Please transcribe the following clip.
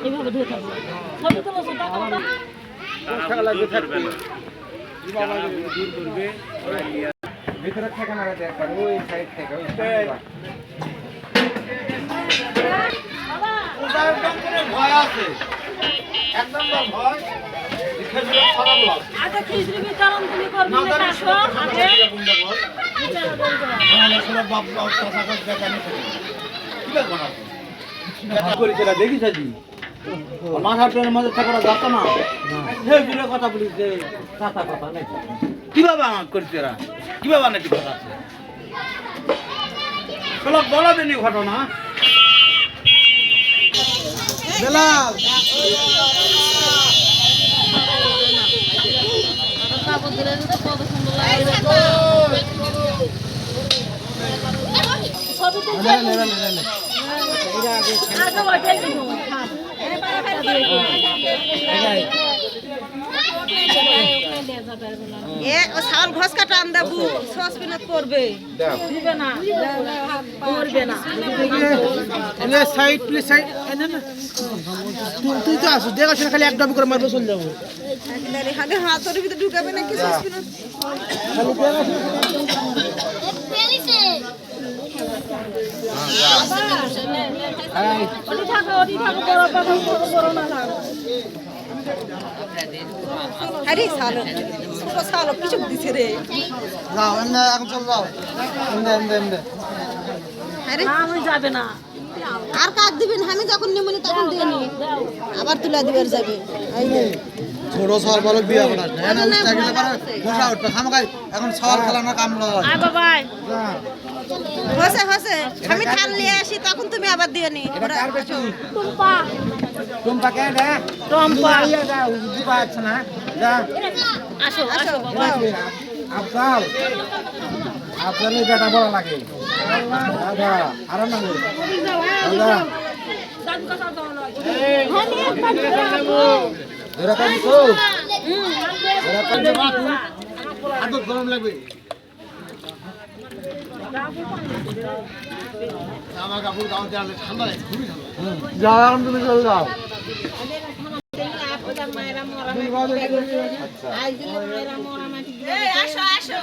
এইভাবে ধরে থাকবো ছবি তোলো টাকা লাগবে থাকবে দূর করবে ভিতরে থেকে না একবার ওই সাইড থেকে ওই ভয় আছে একদম ভয় আচ্ছা খিচড়ি বিতরণ তুমি করবে না আসো আগে দেখিস মাথা ট্রেনের মধ্যে থাকাটা যাত না কথা বলিস যে কথা কথা নেই কিভাবে আমার করছে এরা কিভাবে নাকি কথা আছে বলা দেনি ঘটনা চাউল ঘস কাটা আন দেবো সসপিনত পড়বে দিবে না পড়বে না সাইড প্লিজ সাইড তুই তো আসো দেখাশোনা খালি এক ডাবি করে মারবো চলে যাবো আগে হাতের ভিতরে ঢুকাবে নাকি সসপিনত আরে সালো ছোট সালো কিছু দিছে রে যাও এমনি এখন চল যাও এমনি এমনি এমনি আরে আমি যাবে না আর কাক দিবেন আমি যখন নিমনি তখন দেনি আবার তুলা দিবার যাবে এই যে ছোট সর বল বিয়া করা না না উস্তা গেলে পারে বসা উঠবে খামখাই এখন সওয়াল খেলা না কাম লয় আয় বাবা হসে হসে আমি থাল নিয়ে আসি তখন তুমি আবার দিও নি টুম্পা টুম্পা কে রে টম্পা ইয়া যা দিবা আছে না যা আসো আসো বাবা আফজাল আফজালের বেটা বড় লাগে দাদা আর না দাদা এরকম তো এরকম আদর গরম লাগবে আমার কাপড় গাওতে আনলে ঠান্ডা লাগে খুবই ঠান্ডা যাও এখন তুমি চলে যাও আসো আসো